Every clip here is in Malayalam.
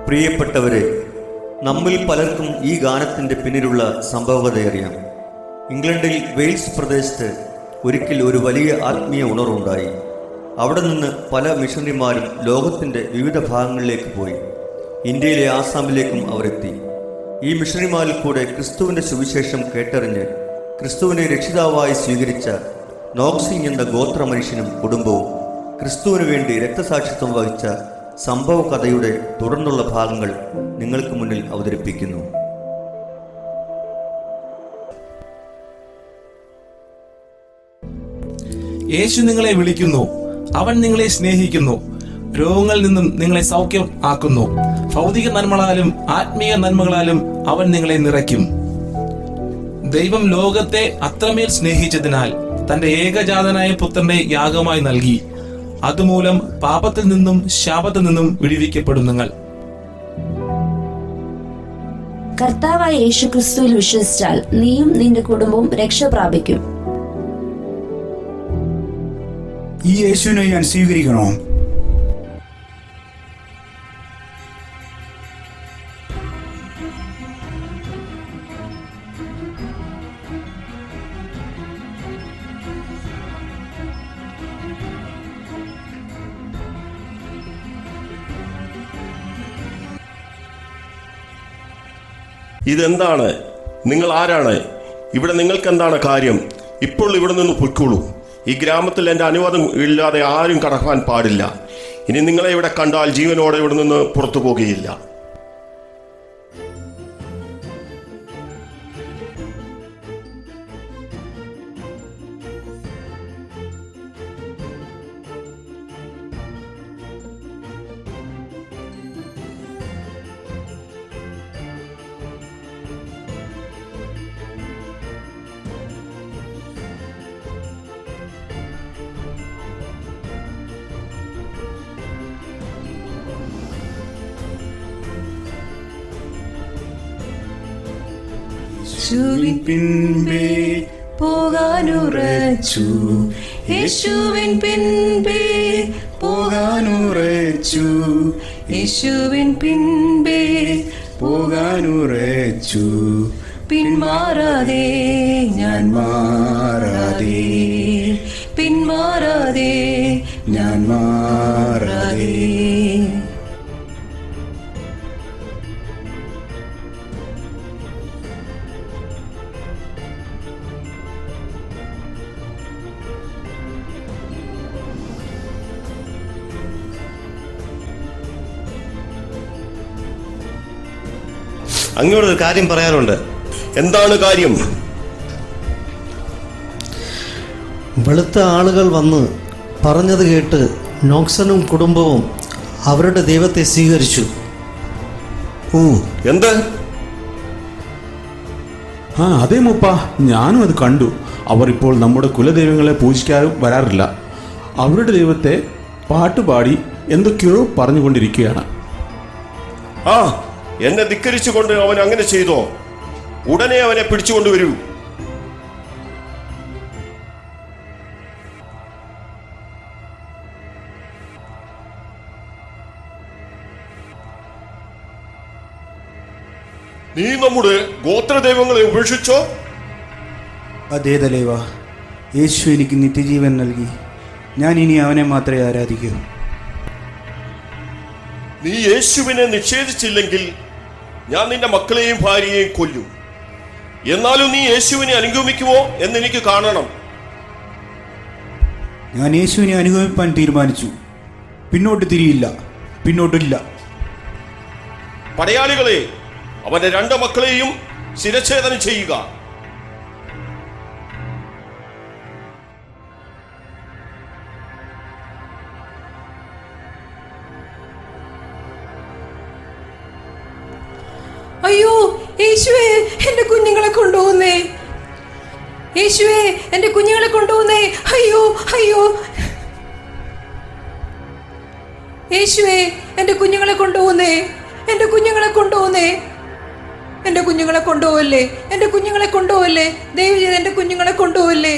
പ്രിയപ്പെട്ടവരെ, നമ്മിൽ പലർക്കും ഈ ഗാനത്തിൻ്റെ പിന്നിലുള്ള സംഭവകഥ അറിയാം. ഇംഗ്ലണ്ടിൽ വെയിൽസ് പ്രദേശത്ത് ഒരിക്കൽ ഒരു വലിയ ആത്മീയ ഉണർവുണ്ടായി. അവിടെ നിന്ന് പല മിഷണറിമാരും ലോകത്തിൻ്റെ വിവിധ ഭാഗങ്ങളിലേക്ക് പോയി. ഇന്ത്യയിലെ ആസാമിലേക്കും അവരെത്തി. ഈ മിഷണറിമാരിൽ കൂടെ ക്രിസ്തുവിൻ്റെ സുവിശേഷം കേട്ടറിഞ്ഞ് ക്രിസ്തുവിനെ രക്ഷിതാവായി സ്വീകരിച്ച നോക്സിംഗ് എന്ന ഗോത്ര മനുഷ്യനും കുടുംബവും ക്രിസ്തുവിന് വേണ്ടി രക്തസാക്ഷിത്വം വഹിച്ച സംഭവ കഥയുടെ തുടർന്നുള്ള ഭാഗങ്ങൾ നിങ്ങൾക്ക് മുന്നിൽ അവതരിപ്പിക്കുന്നു. യേശു നിങ്ങളെ വിളിക്കുന്നു. അവൻ നിങ്ങളെ സ്നേഹിക്കുന്നു. രോഗങ്ങളിൽ നിന്നും നിങ്ങളെ സൗഖ്യം ആക്കുന്നു. ഭൗതിക നന്മകളാലും ആത്മീയ നന്മകളാലും അവൻ നിങ്ങളെ നിറയ്ക്കും. ദൈവം ലോകത്തെ അത്രമേൽ സ്നേഹിച്ചതിനാൽ തന്റെ ഏകജാതനായ പുത്രനെ യാഗമായി നൽകി. അതുമൂലം പാപത്തിൽ നിന്നും ശാപത്തിൽ നിന്നും വിടുവിക്കപ്പെടും നിങ്ങൾ. കർത്താവായ യേശു ക്രിസ്തുവിൽ വിശ്വസിച്ചാൽ നീയും നിന്റെ കുടുംബവും രക്ഷ പ്രാപിക്കും. ഈ യേശുവിനെ ഞാൻ സ്വീകരിക്കണോ? ഇതെന്താണ്? നിങ്ങൾ ആരാണ്? ഇവിടെ നിങ്ങൾക്ക് എന്താണ് കാര്യം? ഇപ്പോൾ ഇവിടെ നിന്ന് പൊയ്ക്കോളൂ. ഈ ഗ്രാമത്തിൽ എൻ്റെ അനുവാദം ഇല്ലാതെ ആരും കടക്കാൻ പാടില്ല. ഇനി നിങ്ങളെ ഇവിടെ കണ്ടാൽ ജീവനോടെ ഇവിടെ നിന്ന് പുറത്തു പോകുകയില്ല. യേശുവിൻ പിൻപേ പോകാനുറച്ചു, യേശുവിൻ പിൻപേ പോകാനുറച്ചു, യേശുവിൻ പിൻപേ പോകാനുറച്ചു. പിന്മാറാതെ ഞാൻ മാറാതെ, പിന്മാറാതെ ഞാൻ മാറാതെ. അങ്ങോട്ടൊരു കാര്യം പറയാനുണ്ട്. എന്താണ് കാര്യം? വെളുത്ത ആളുകൾ വന്ന് പറഞ്ഞത് കേട്ട് നോക്സനും കുടുംബവും അവരുടെ ദൈവത്തെ സ്വീകരിച്ചു. എന്ത്? അതെ മുപ്പ, ഞാനും അത് കണ്ടു. അവർ ഇപ്പോൾ നമ്മുടെ കുലദൈവങ്ങളെ പൂജിക്കാനും വരാറില്ല. അവരുടെ ദൈവത്തെ പാട്ടുപാടി എന്തൊക്കെയോ പറഞ്ഞുകൊണ്ടിരിക്കുകയാണ്. എന്നെ ധിക്കരിച്ചുകൊണ്ട് അവൻ അങ്ങനെ ചെയ്തോ? ഉടനെ അവനെ പിടിച്ചുകൊണ്ടുവരൂ. നീ നമ്മുടെ ഗോത്രദൈവങ്ങളെ ഉപേക്ഷിച്ചോ? അതേ തലൈവ, യേശു എനിക്ക് നിത്യജീവൻ നൽകി. ഞാൻ ഇനി അവനെ മാത്രമേ ആരാധിക്കൂ. നീ യേശുവിനെ നിഷേധിച്ചില്ലെങ്കിൽ ഞാൻ നിന്റെ മക്കളെയും ഭാര്യയെയും കൊല്ലും. എന്നാലും നീ യേശുവിനെ അനുഗമിക്കുമോ എന്നെനിക്ക് കാണണം. ഞാൻ യേശുവിനെ അനുഗമിപ്പാൻ തീരുമാനിച്ചു. പിന്നോട്ട് തിരിയില്ല, പിന്നോട്ടില്ല. പടയാളികളെ, അവന്റെ 2 മക്കളെയും ശിരച്ഛേദനം ചെയ്യുക. അയ്യോ യേശുവേ, എന്റെ കുഞ്ഞുങ്ങളെ കൊണ്ടുപോകുന്നേ. യേശുവേ, എന്റെ കുഞ്ഞുങ്ങളെ കൊണ്ടുപോകുന്നേ. അയ്യോ അയ്യോ, യേശുവേ, എന്റെ കുഞ്ഞുങ്ങളെ കൊണ്ടുപോകുന്നേ. എന്റെ കുഞ്ഞുങ്ങളെ കൊണ്ടുപോകുന്നേ. എന്റെ കുഞ്ഞുങ്ങളെ കൊണ്ടുപോകല്ലേ, എന്റെ കുഞ്ഞുങ്ങളെ കൊണ്ടുപോകല്ലേ. ദയവ് ചെയ്ത് എന്റെ കുഞ്ഞുങ്ങളെ കൊണ്ടുപോകല്ലേ.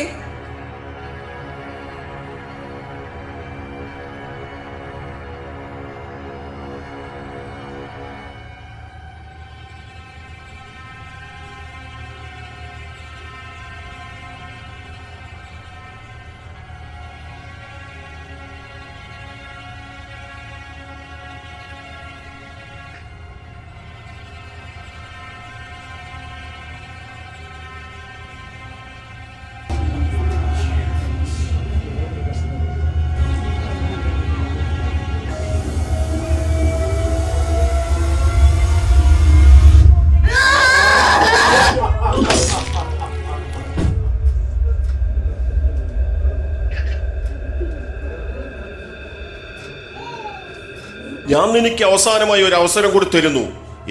ഞാൻ നിനക്ക് അവസാനമായി ഒരു അവസരം കൂടി തരുന്നു.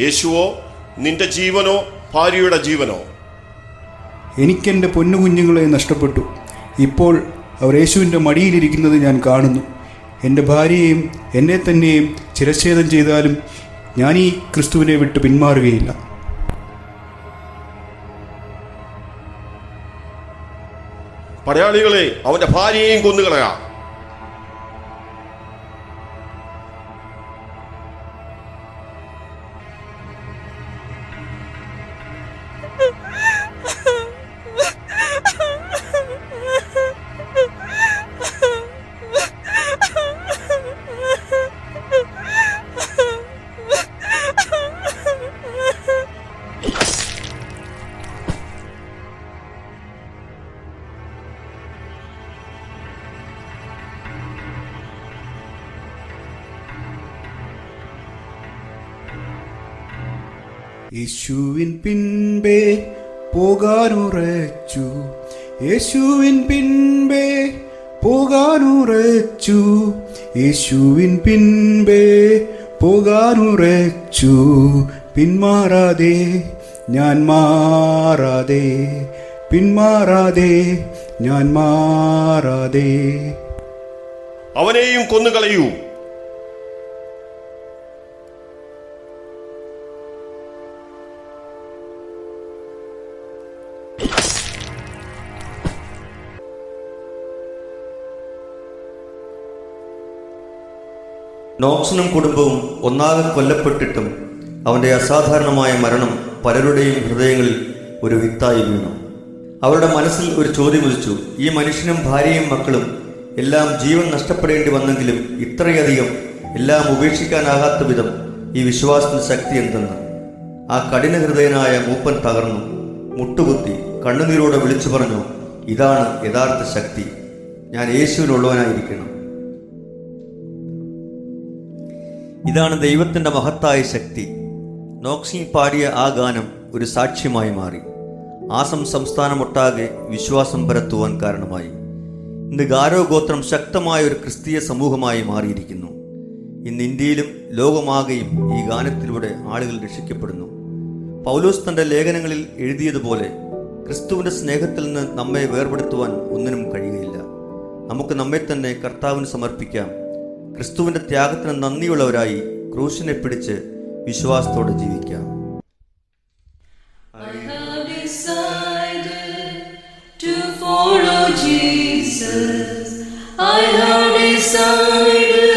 യേശുവോ നിന്റെ ജീവനോ ഭാര്യയുടെ ജീവനോ? എനിക്കെൻ്റെ പൊന്നു കുഞ്ഞുങ്ങളെ നഷ്ടപ്പെട്ടു. ഇപ്പോൾ അവർ യേശുവിൻ്റെ മടിയിലിരിക്കുന്നത് ഞാൻ കാണുന്നു. എൻ്റെ ഭാര്യയെയും എന്നെ തന്നെയും ചിരച്ഛേദം ചെയ്താലും ഞാൻ ഈ ക്രിസ്തുവിനെ വിട്ട് പിന്മാറുകയില്ല. പടയാളികളെ, അവന്റെ ഭാര്യയെയും കൊന്നുകളയാ. യേശുവിൻ പിൻപേ പോകാനുറച്ചു, യേശുവിൻ പിൻപേ പോകാനുറച്ചു, യേശുവിൻ പിൻപേ പോകാനുറച്ചു. പിന്മാറാതെ ഞാൻ മാറാതെ, പിന്മാറാതെ ഞാൻ മാറാതെ. അവനെയും കൊന്നുകളയൂ. നോക്സണും കുടുംബവും ഒന്നാകെ കൊല്ലപ്പെട്ടിട്ടും അവൻ്റെ അസാധാരണമായ മരണം പലരുടെയും ഹൃദയങ്ങളിൽ ഒരു വിത്തായി വീണു. അവരുടെ മനസ്സിൽ ഒരു ചോദ്യം ഉദിച്ചു. ഈ മനുഷ്യനും ഭാര്യയും മക്കളും എല്ലാം ജീവൻ നഷ്ടപ്പെടേണ്ടി വന്നെങ്കിലും ഇത്രയധികം എല്ലാം ഉപേക്ഷിക്കാനാകാത്ത വിധം ഈ വിശ്വാസത്തിന്റെ ശക്തി എന്തെന്ന്. ആ കഠിന ഹൃദയനായ മൂപ്പൻ തകർന്നു, മുട്ടുകുത്തി കണ്ണുനീരോടെ വിളിച്ചു പറഞ്ഞു, ഇതാണ് യഥാർത്ഥ ശക്തി, ഞാൻ യേശുവിനുള്ളവനായിരിക്കണം. ഇതാണ് ദൈവത്തിൻ്റെ മഹത്തായ ശക്തി. നോക്സിൻ പാടിയ ആ ഗാനം ഒരു സാക്ഷ്യമായി മാറി. ആസം സംസ്ഥാനമൊട്ടാകെ വിശ്വാസം പരത്തുവാൻ കാരണമായി. ഇന്ന് ഗാരോ ഗോത്രം ശക്തമായ ഒരു ക്രിസ്തീയ സമൂഹമായി മാറിയിരിക്കുന്നു. ഇന്ന് ഇന്ത്യയിലും ലോകമാകെയും ഈ ഗാനത്തിലൂടെ ആളുകൾ രക്ഷിക്കപ്പെടുന്നു. പൗലോസ് തൻ്റെ ലേഖനങ്ങളിൽ എഴുതിയതുപോലെ ക്രിസ്തുവിൻ്റെ സ്നേഹത്തിൽ നിന്ന് നമ്മെ വേർപെടുത്തുവാൻ ഒന്നിനും കഴിയുകയില്ല. നമുക്ക് നമ്മെ തന്നെ കർത്താവിന് സമർപ്പിക്കാം. ക്രിസ്തുവിൻ്റെ ത്യാഗത്തിന് നന്ദിയുള്ളവരായി ക്രൂശിനെ പിടിച്ച് വിശ്വാസത്തോടെ ജീവിക്കാം. I have decided to follow Jesus. I have decided